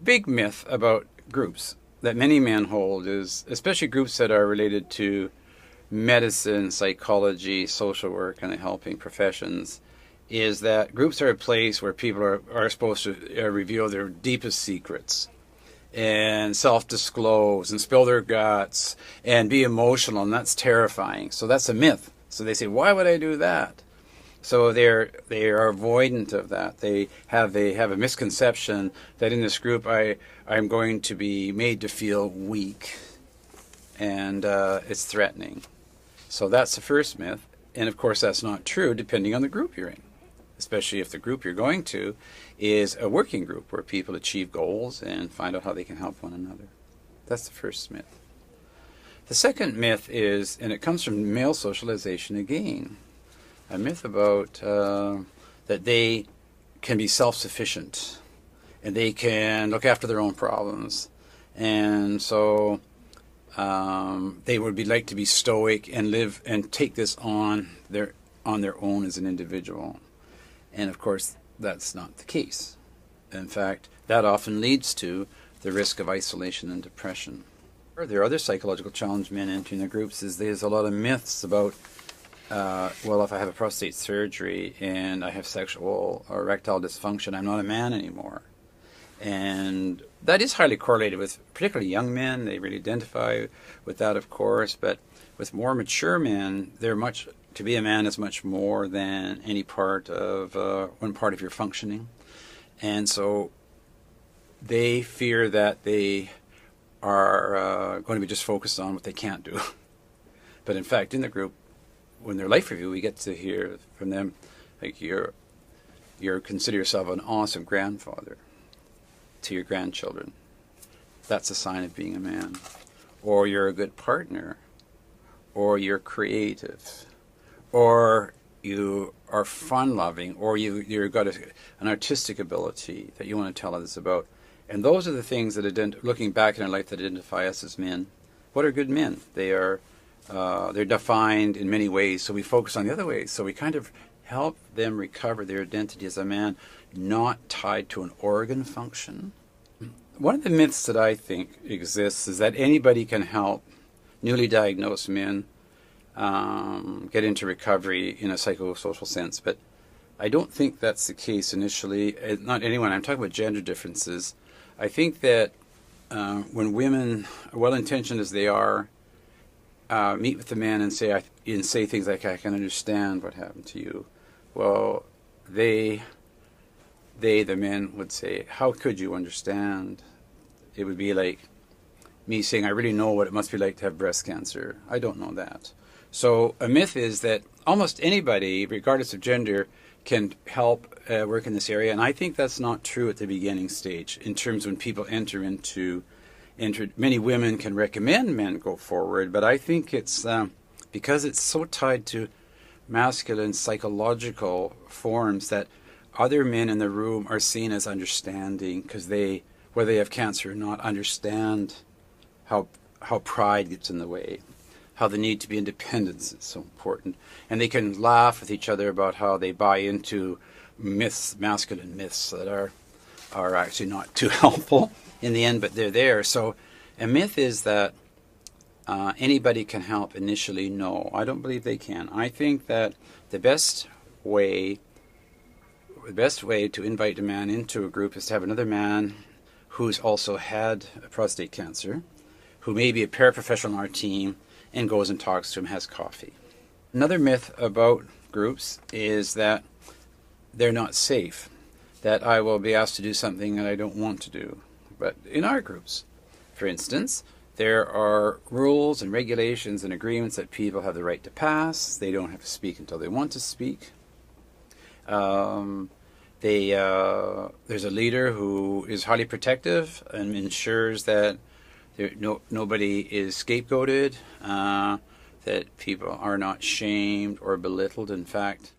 big myth about groups that many men hold is, especially groups that are related to medicine, psychology, social work, and the helping professions, is that groups are a place where people are supposed to reveal their deepest secrets and self-disclose and spill their guts and be emotional, and that's terrifying. So that's a myth. So they say, why would I do that? So they are avoidant of that. They have a misconception that in this group I'm going to be made to feel weak, and it's threatening. So that's the first myth, and of course that's not true depending on the group you're in, especially if the group you're going to is a working group where people achieve goals and find out how they can help one another. That's the first myth. The second myth is, and it comes from male socialization again, a myth about that they can be self-sufficient and they can look after their own problems, and so they would be like to be stoic and live and take this on their own as an individual. And of course that's not the case. In fact, that often leads to the risk of isolation and depression. There are other psychological challenge men entering the groups. There's a lot of myths about well, if I have a prostate surgery and I have sexual or erectile dysfunction, I'm not a man anymore. And that is highly correlated with particularly young men. They really identify with that, of course. But with more mature men, to be a man is much more than any part of one part of your functioning. And so they fear that they are going to be just focused on what they can't do. But in fact, in the group, when their life review, we get to hear from them, like, you're consider yourself an awesome grandfather to your grandchildren. That's a sign of being a man. Or you're a good partner, or you're creative, or you are fun-loving, or you've got an artistic ability that you want to tell others about. And those are the things that, looking back in our life, that identify us as men. What are good men? They're defined in many ways, so we focus on the other ways. So we kind of help them recover their identity as a man, not tied to an organ function. One of the myths that I think exists is that anybody can help newly diagnosed men get into recovery in a psychosocial sense, but I don't think that's the case initially. Not anyone. I'm talking about gender differences. I think that when women, well-intentioned as they are, meet with the man and say things like, I can understand what happened to you, well, the men would say, how could you understand? It would be like me saying, I really know what it must be like to have breast cancer. I don't know that. So a myth is that almost anybody, regardless of gender, can help work in this area, and I think that's not true at the beginning stage. In terms of when people enter, many women can recommend men go forward, but I think it's because it's so tied to masculine psychological forms that other men in the room are seen as understanding, because they, whether they have cancer or not, understand how pride gets in the way, how the need to be independent is so important, and they can laugh with each other about how they buy into myths, masculine myths that are actually not too helpful in the end, but they're there. So a myth is that anybody can help initially. No, I don't believe they can. I think that the best way to invite a man into a group is to have another man who's also had prostate cancer, who may be a paraprofessional on our team, and goes and talks to him, has coffee. Another myth about groups is that they're not safe, that I will be asked to do something that I don't want to do. But in our groups, for instance, there are rules and regulations and agreements that people have the right to pass. They don't have to speak until they want to speak. There's a leader who is highly protective and ensures that nobody is scapegoated, that people are not shamed or belittled. In fact,